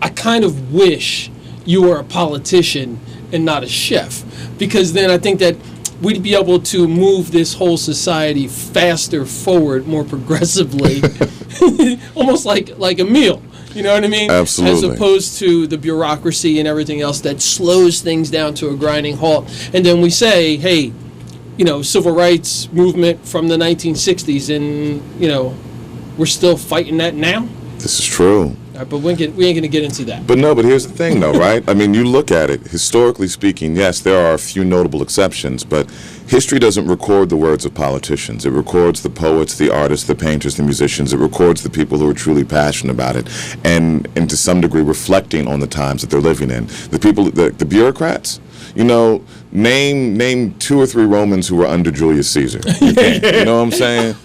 I kind of wish you were a politician and not a chef, because then I think that we'd be able to move this whole society faster forward, more progressively, almost like a meal. You know what I mean? Absolutely. As opposed to the bureaucracy and everything else that slows things down to a grinding halt. And then we say, hey, civil rights movement from the 1960s, and, we're still fighting that now? This is true. All right, but we ain't going to get into that. But here's the thing, though, right? I mean, you look at it, historically speaking, yes, there are a few notable exceptions, but history doesn't record the words of politicians. It records the poets, the artists, the painters, the musicians. It records the people who are truly passionate about it and to some degree reflecting on the times that they're living in. The people, the bureaucrats, name 2 or 3 Romans who were under Julius Caesar. You can't. You know what I'm saying?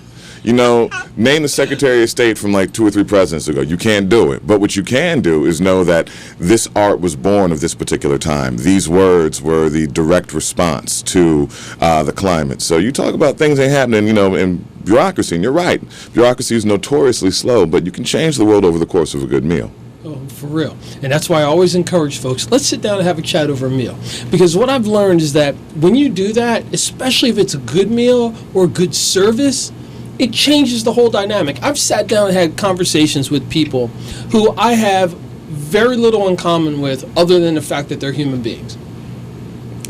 Name the Secretary of State from like 2 or 3 presidents ago. You can't do it. But what you can do is know that this art was born of this particular time. These words were the direct response to the climate. So you talk about things ain't happening, in bureaucracy, and you're right. Bureaucracy is notoriously slow, but you can change the world over the course of a good meal. Oh, for real. And that's why I always encourage folks, let's sit down and have a chat over a meal. Because what I've learned is that when you do that, especially if it's a good meal or a good service, it changes the whole dynamic. I've sat down and had conversations with people who I have very little in common with other than the fact that they're human beings.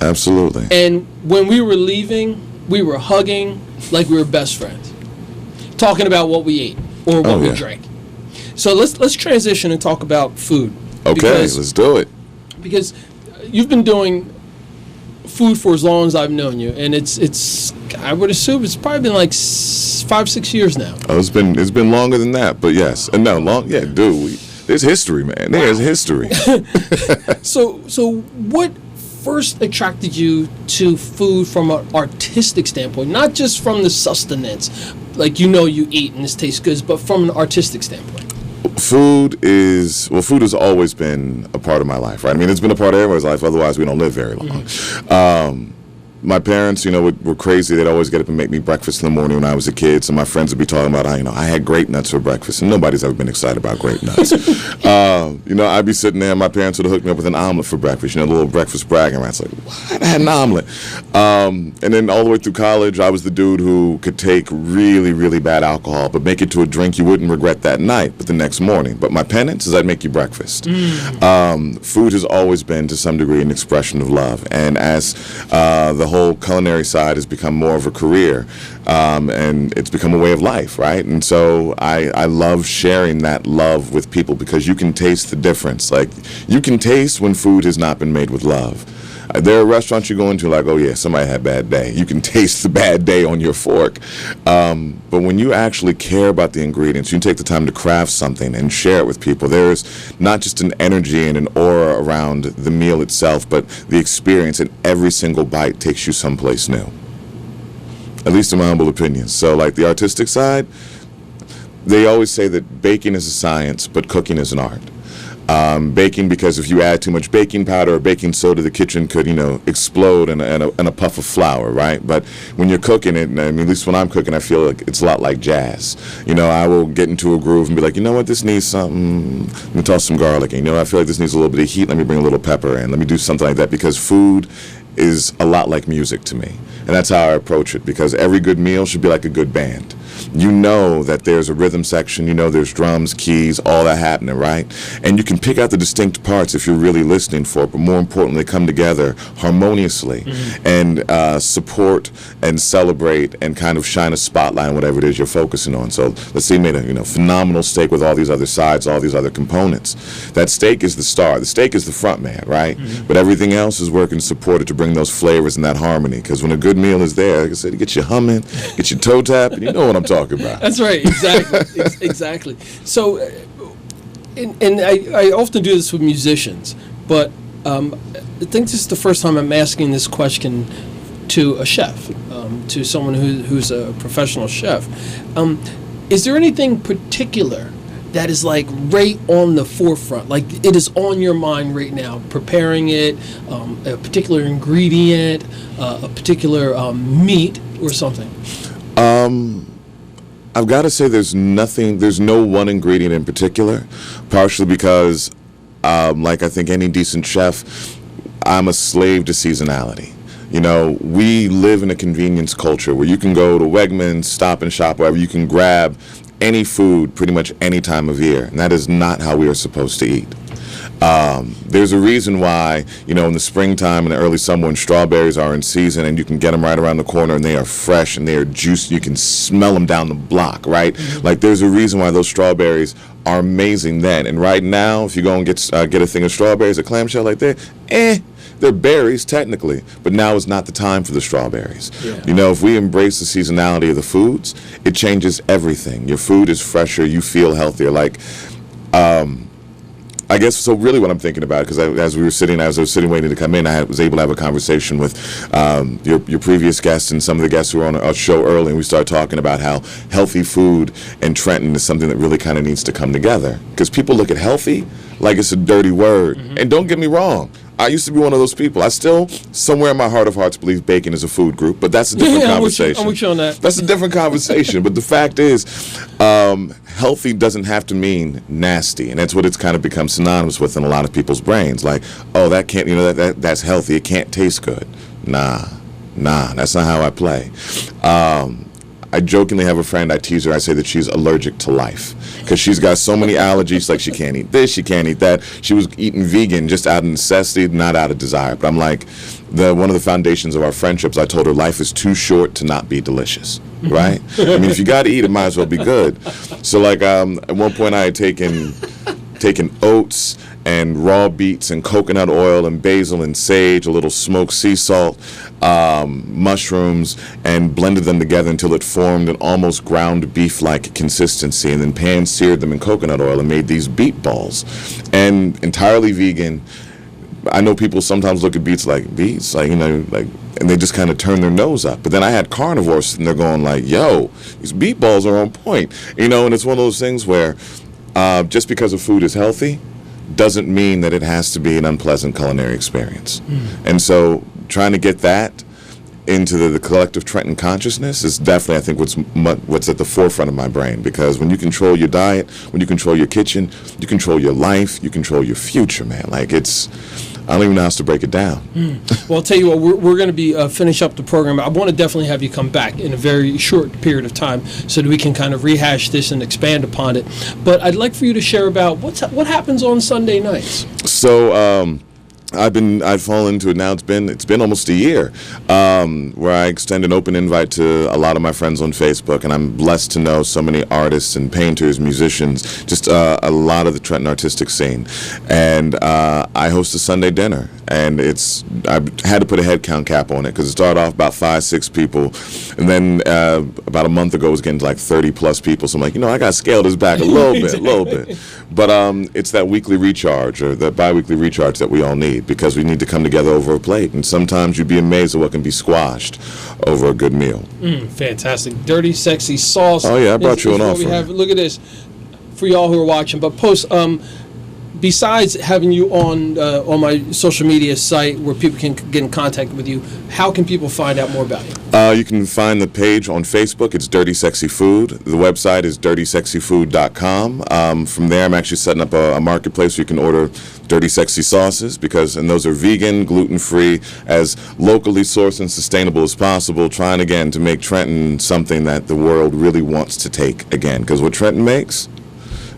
Absolutely. And when we were leaving, we were hugging like we were best friends, talking about what we ate or what we drank. So let's transition and talk about food. Okay, let's do it. Because you've been doing food for as long as I've known you, and it's I would assume it's probably been like 5-6 years now. Oh, it's been longer than that, but yes, and no, dude. There's history, man. There's history. So what first attracted you to food from an artistic standpoint, not just from the sustenance, like you eat and this tastes good, but from an artistic standpoint? Food has always been a part of my life, right? I mean, it's been a part of everybody's life. Otherwise, we don't live very long. Mm-hmm. My parents, were crazy. They'd always get up and make me breakfast in the morning when I was a kid. So my friends would be talking about, I had grape nuts for breakfast, and nobody's ever been excited about grape nuts. I'd be sitting there, and my parents would have hooked me up with an omelet for breakfast. A little breakfast bragging rights. Like, what? I had an omelet. And then all the way through college, I was the dude who could take really, really bad alcohol, but make it to a drink you wouldn't regret that night, but the next morning. But my penance is I'd make you breakfast. Food has always been, to some degree, an expression of love. And as the whole culinary side has become more of a career, and it's become a way of life, right? And so I love sharing that love with people because you can taste the difference. Like, you can taste when food has not been made with love. There are restaurants you go into like, oh yeah, somebody had a bad day. You can taste the bad day on your fork. But when you actually care about the ingredients, you take the time to craft something and share it with people. There's not just an energy and an aura around the meal itself, but the experience, and every single bite takes you someplace new. At least in my humble opinion. So like the artistic side, they always say that baking is a science, but cooking is an art. Baking, because if you add too much baking powder or baking soda, the kitchen could, explode in a puff of flour, right? But when you're cooking it, I mean, at least when I'm cooking, I feel like it's a lot like jazz. I will get into a groove and be like, you know what, this needs something. Let me toss some garlic in. I feel like this needs a little bit of heat. Let me bring a little pepper in. Let me do something like that, because food is a lot like music to me. And that's how I approach it, because every good meal should be like a good band. You know that there's a rhythm section, there's drums, keys, all that happening, right? And you can pick out the distinct parts if you're really listening for it, but more importantly, come together harmoniously and support and celebrate and kind of shine a spotlight on whatever it is you're focusing on. So let's say you made a phenomenal steak with all these other sides, all these other components. That steak is the star. The steak is the front man, right? But everything else is working supported to bring those flavors and that harmony, because when a good meal is there, like I said, it gets you humming, get your toe tapping, you know what I'm talking about. That's right, exactly. Exactly. So, and I often do this with musicians, but I think this is the first time I'm asking this question to a chef, to someone who's a professional chef. Is there anything particular that is like right on the forefront, like it is on your mind right now, preparing it, a particular ingredient, a particular meat or something? I've got to say there's no one ingredient in particular, partially because, like I think any decent chef, I'm a slave to seasonality. We live in a convenience culture where you can go to Wegmans, Stop and Shop, wherever you can grab any food pretty much any time of year, and that is not how we are supposed to eat. There's a reason why, in the springtime and the early summer when strawberries are in season and you can get them right around the corner and they are fresh and they are juicy, you can smell them down the block, right? Like there's a reason why those strawberries are amazing then. And right now, if you go and get a thing of strawberries, a clamshell like that, they're berries technically, but now is not the time for the strawberries. Yeah. If we embrace the seasonality of the foods, it changes everything. Your food is fresher, you feel healthier. I guess, so really what I'm thinking about, because as I was sitting waiting to come in, I was able to have a conversation with your previous guests and some of the guests who were on our show early, and we started talking about how healthy food in Trenton is something that really kind of needs to come together. Because people look at healthy like it's a dirty word. And don't get me wrong, I used to be one of those people. I still, somewhere in my heart of hearts, believe bacon is a food group, but that's a different conversation. I'm with you on that. That's a different conversation. But the fact is, healthy doesn't have to mean nasty, and that's what it's kind of become synonymous with in a lot of people's brains. Like, oh, that can't, that's healthy. It can't taste good. Nah, that's not how I play. I jokingly have a friend, I tease her, I say that she's allergic to life because she's got so many allergies, like she can't eat this, she can't eat that. She was eating vegan just out of necessity, not out of desire. But I'm like, one of the foundations of our friendships, I told her life is too short to not be delicious, right? I mean, if you got to eat, it might as well be good. So like at one point I had taken oats and raw beets and coconut oil and basil and sage, a little smoked sea salt, mushrooms, and blended them together until it formed an almost ground beef-like consistency, and then pan-seared them in coconut oil and made these beet balls. And entirely vegan. I know people sometimes look at beets, and they just kind of turn their nose up. But then I had carnivores and they're going like, yo, these beet balls are on point. And it's one of those things where just because a food is healthy doesn't mean that it has to be an unpleasant culinary experience. And so trying to get that into the collective Trenton consciousness is definitely, I think, what's at the forefront of my brain. Because when you control your diet, when you control your kitchen, you control your life, you control your future, man. Like I don't even know how else to break it down. Well, I'll tell you what, we're going to be finish up the program. I want to definitely have you come back in a very short period of time so that we can kind of rehash this and expand upon it. But I'd like for you to share about what happens on Sunday nights. So I've fallen into it now. It's been almost a year, where I extend an open invite to a lot of my friends on Facebook, and I'm blessed to know so many artists and painters, musicians, just a lot of the Trenton artistic scene. And I host a Sunday dinner, and I had to put a head count cap on it because it started off about 5-6 people, and then about a month ago it was getting to like 30 plus people. So I'm like, I got to scale this back a little bit. But it's that weekly recharge or the bi-weekly recharge that we all need, because we need to come together over a plate, and sometimes you'd be amazed at what can be squashed over a good meal. Fantastic. Dirty Sexy Sauce. Oh yeah, I brought you an offer. Look at this for y'all who are watching. But post, besides having you on my social media site where people can get in contact with you, how can people find out more about you? You can find the page on Facebook. It's Dirty Sexy Food. The website is dirtysexyfood.com. From there, I'm actually setting up a marketplace where you can order Dirty Sexy sauces, and those are vegan, gluten-free, as locally sourced and sustainable as possible, trying again to make Trenton something that the world really wants to take again, because what Trenton makes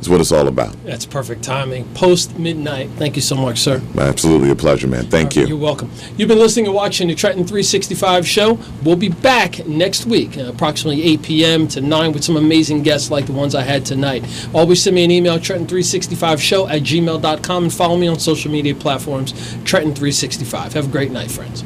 is what it's all about. That's perfect timing. Post midnight. Thank you so much, sir. Absolutely a pleasure, man. Thank you. You're welcome. You've been listening and watching the Trenton 365 show. We'll be back next week, approximately 8 p.m. to 9 with some amazing guests like the ones I had tonight. Always send me an email, Trenton365show@gmail.com, and follow me on social media platforms, Trenton365. Have a great night, friends.